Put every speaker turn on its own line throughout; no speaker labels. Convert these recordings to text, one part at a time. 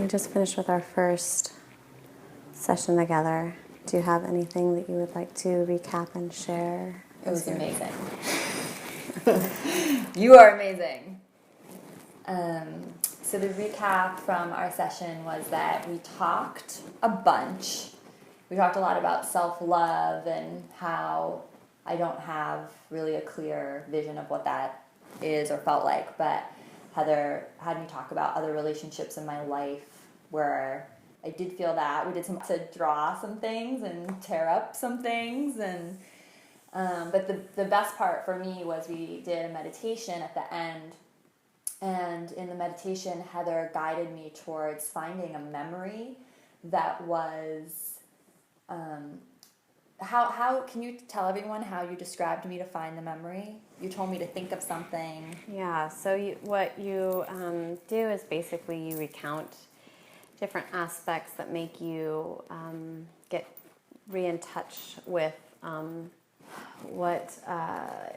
We just finished with our first session together. Do you have anything that you would like to recap and share?
It was amazing. You are amazing. So the recap from our session was that we talked a bunch. We talked a lot about self-love and how I don't have really a clear vision of what that is or felt like, but Heather had me talk about other relationships in my life where I did feel that. We did some to draw some things and tear up some things, and but the best part for me was we did a meditation at the end, and in the meditation Heather guided me towards finding a memory that was how can you tell everyone how you described me to find the memory? You told me to think of something.
Yeah, so what you do is basically you recount different aspects that make you get in touch with what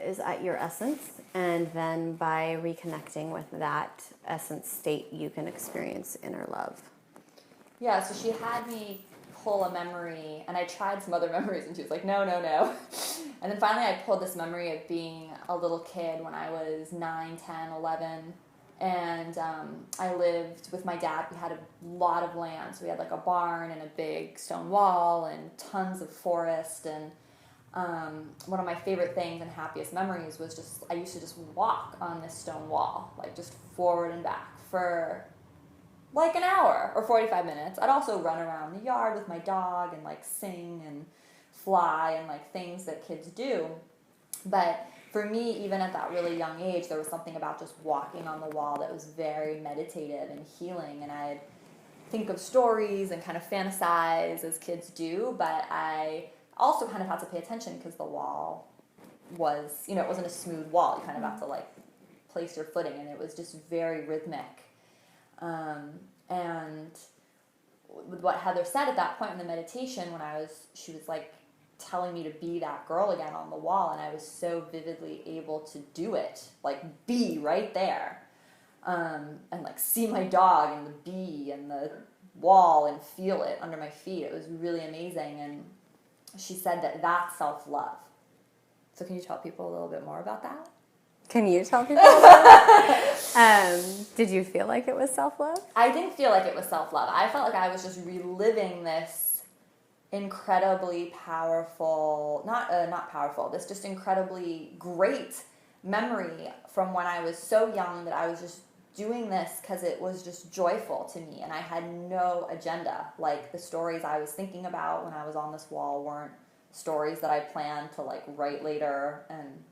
is at your essence, and then by reconnecting with that essence state, you can experience inner love.
Yeah, so she had me pull a memory, and I tried some other memories, and she was like, no. And then finally I pulled this memory of being a little kid when I was 9, 10, 11, and I lived with my dad. We had a lot of land, so we had like a barn and a big stone wall and tons of forest, and one of my favorite things and happiest memories was just, I used to just walk on this stone wall, like just forward and back for like an hour or 45 minutes. I'd also run around the yard with my dog and like sing and fly and like things that kids do. But for me, even at that really young age, there was something about just walking on the wall that was very meditative and healing. And I'd think of stories and kind of fantasize as kids do, but I also kind of had to pay attention because the wall was, it wasn't a smooth wall. You kind of have to like place your footing, and it was just very rhythmic. And with what Heather said at that point in the meditation, she was like telling me to be that girl again on the wall, and I was so vividly able to do it, like be right there, and like see my dog and the bee and the wall and feel it under my feet. It was really amazing, and she said that that's self-love. So can you tell people a little bit more about that?
Can you tell people about that? Did you feel like it was self-love?
I didn't feel like it was self-love. I felt like I was just reliving this incredibly powerful, this just incredibly great memory from when I was so young, that I was just doing this because it was just joyful to me, and I had no agenda. Like the stories I was thinking about when I was on this wall weren't stories that I planned to like write later and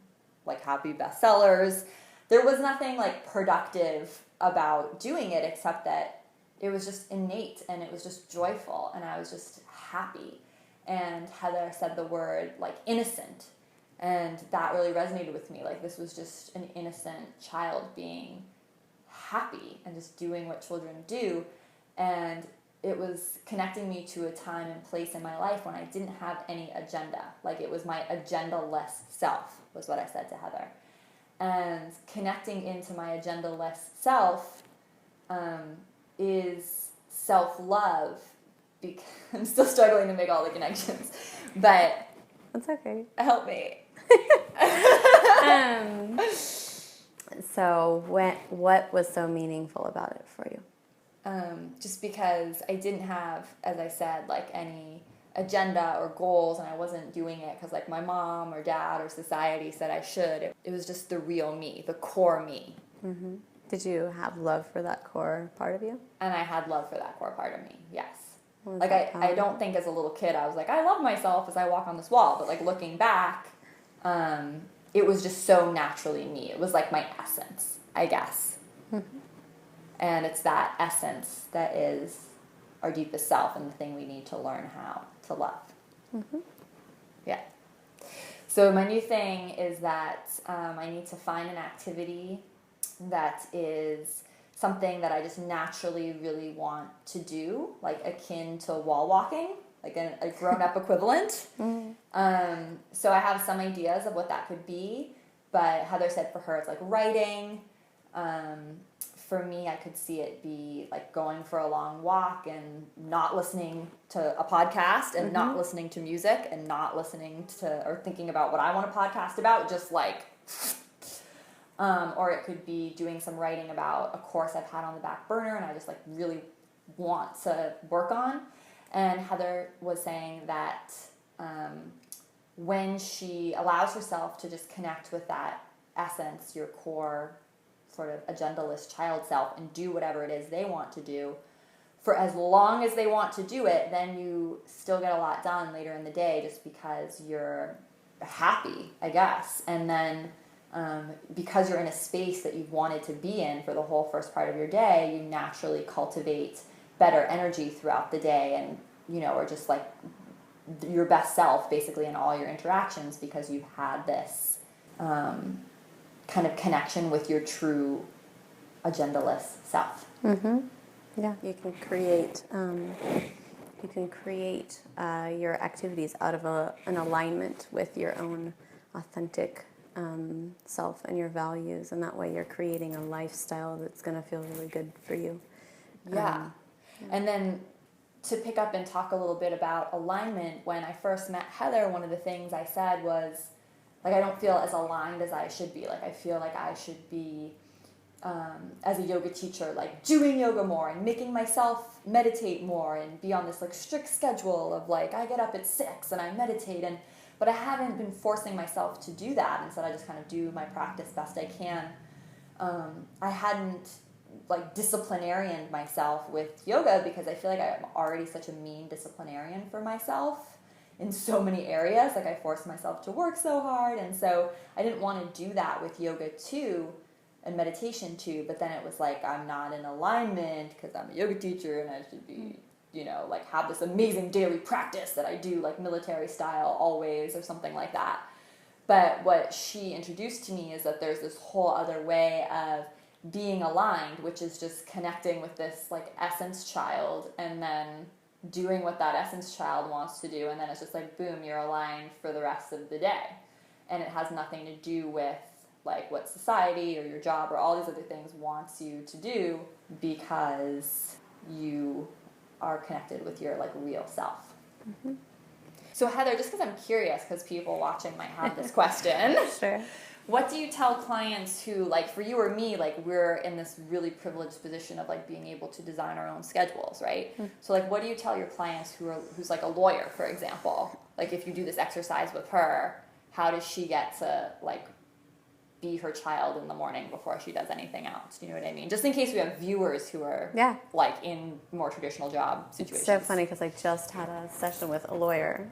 like happy bestsellers. There was nothing like productive about doing it, except that it was just innate and it was just joyful, and I was just happy. And Heather said the word like innocent, and that really resonated with me. Like this was just an innocent child being happy and just doing what children do, and it was connecting me to a time and place in my life when I didn't have any agenda. Like it was my agenda-less self, was what I said to Heather. And connecting into my agenda-less self is self-love. I'm still struggling to make all the connections, but
that's okay.
Help me.
So what was so meaningful about it for you?
Just because I didn't have, as I said, like any agenda or goals, and I wasn't doing it because like my mom or dad or society said I should. It was just the real me, the core me.
Mm-hmm. Did you have love for that core part of you? And
I had love for that core part of me, yes. Like I don't think as a little kid I was like, I love myself as I walk on this wall, but like looking back, it was just so naturally me. It was like my essence, I guess. Mm-hmm. And it's that essence that is our deepest self and the thing we need to learn how to love. Mm-hmm. Yeah. So my new thing is that I need to find an activity that is something that I just naturally really want to do, like akin to wall walking, like a grown-up equivalent. Mm-hmm. So I have some ideas of what that could be, but Heather said for her it's like writing, for me, I could see it be like going for a long walk and not listening to a podcast and not listening to music and not listening to or thinking about what I want to podcast about, just like, or it could be doing some writing about a course I've had on the back burner and I just like really want to work on. And Heather was saying that when she allows herself to just connect with that essence, your core sort of agendaless child self, and do whatever it is they want to do for as long as they want to do it, then you still get a lot done later in the day just because you're happy, I guess. And then because you're in a space that you've wanted to be in for the whole first part of your day, you naturally cultivate better energy throughout the day and, you know, are just like your best self basically in all your interactions because you've had this kind of connection with your true agendaless self.
Yeah, you can create your activities out of an alignment with your own authentic self and your values, and that way you're creating a lifestyle that's going to feel really good for you.
Yeah. And then to pick up and talk a little bit about alignment, when I first met Heather, one of the things I said was, like, I don't feel as aligned as I should be. Like, I feel like I should be, as a yoga teacher, like, doing yoga more and making myself meditate more and be on this, like, strict schedule of, like, I get up at 6 and I meditate. But I haven't been forcing myself to do that. Instead, I just kind of do my practice best I can. I hadn't, like, disciplinarianed myself with yoga because I feel like I'm already such a mean disciplinarian for myself in so many areas. Like, I forced myself to work so hard, and so I didn't want to do that with yoga too and meditation too. But then it was like, I'm not in alignment because I'm a yoga teacher and I should be, you know, like, have this amazing daily practice that I do, like, military style always or something like that. But what she introduced to me is that there's this whole other way of being aligned, which is just connecting with this, like, essence child and then doing what that essence child wants to do, and then it's just like, boom, you're aligned for the rest of the day. And it has nothing to do with, like, what society or your job or all these other things wants you to do, because you are connected with your, like, real self. So Heather, just because I'm curious, because people watching might have this question.
Sure.
What do you tell clients who, like, for you or me, like, we're in this really privileged position of, like, being able to design our own schedules, right? So, like, what do you tell your clients who's like a lawyer, for example? Like, if you do this exercise with her, how does she get to, like, be her child in the morning before she does anything else? Do you know what I mean? Just in case we have viewers who are, like, in more traditional job situations.
It's so funny because I just had a session with a lawyer.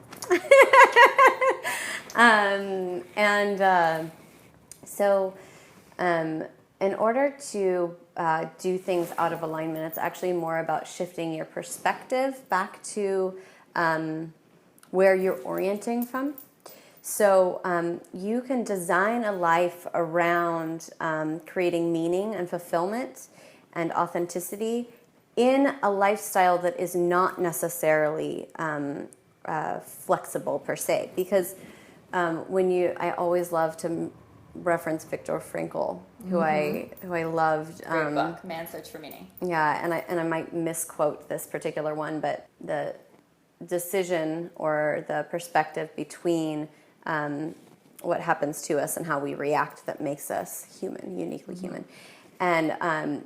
So in order to do things out of alignment, it's actually more about shifting your perspective back to where you're orienting from. So you can design a life around creating meaning and fulfillment and authenticity in a lifestyle that is not necessarily flexible per se. Because I always love to reference Viktor Frankl, who I loved.
Great book, Man's Search for Meaning.
Yeah, and I might misquote this particular one, but the decision or the perspective between what happens to us and how we react that makes us human, uniquely human. And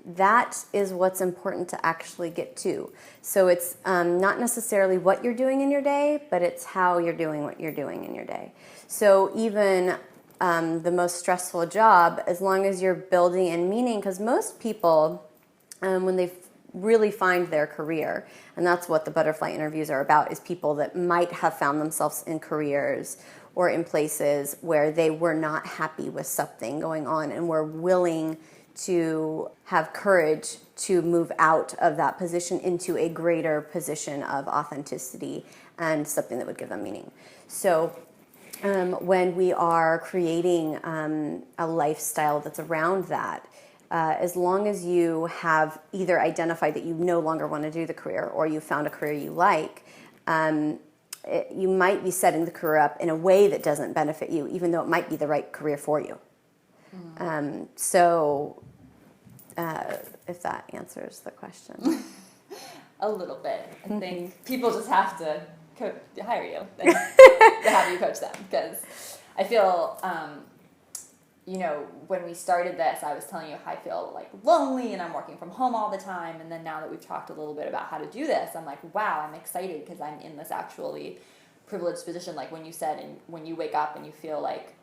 that is what's important to actually get to. So it's not necessarily what you're doing in your day, but it's how you're doing what you're doing in your day. So even the most stressful job, as long as you're building in meaning, because most people, when they really find their career, and that's what the butterfly interviews are about, is people that might have found themselves in careers or in places where they were not happy with something going on and were willing to have courage to move out of that position into a greater position of authenticity and something that would give them meaning. So when we are creating a lifestyle that's around that, as long as you have either identified that you no longer want to do the career or you found a career you like, you might be setting the career up in a way that doesn't benefit you, even though it might be the right career for you. So if that answers the question.
A little bit. I think people just have to hire you and to have you coach them, because I feel, you know, when we started this, I was telling you I feel like lonely and I'm working from home all the time. And then now that we've talked a little bit about how to do this, I'm like, wow, I'm excited because I'm in this actually privileged position. Like when you said, and when you wake up and you feel like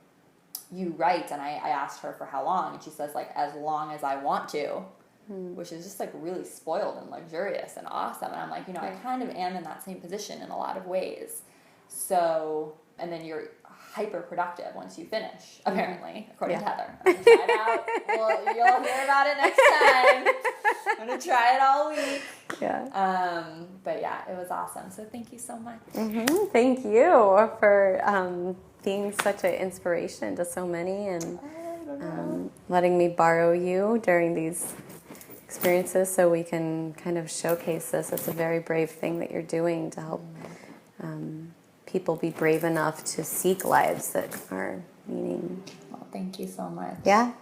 you write, and I asked her for how long, and she says like, as long as I want to, which is just like really spoiled and luxurious and awesome. And I'm like, you know, I kind of am in that same position in a lot of ways. So, and then you're hyper productive once you finish, apparently, according to Heather. I'm gonna try it out. Well, you'll hear about it next time. I'm gonna try it all week.
Yeah.
But yeah, it was awesome. So thank you so much.
Thank you for being such an inspiration to so many, and letting me borrow you during these experiences so we can kind of showcase this. It's a very brave thing that you're doing to help people be brave enough to seek lives that are meaning.
Well, thank you so much.
Yeah.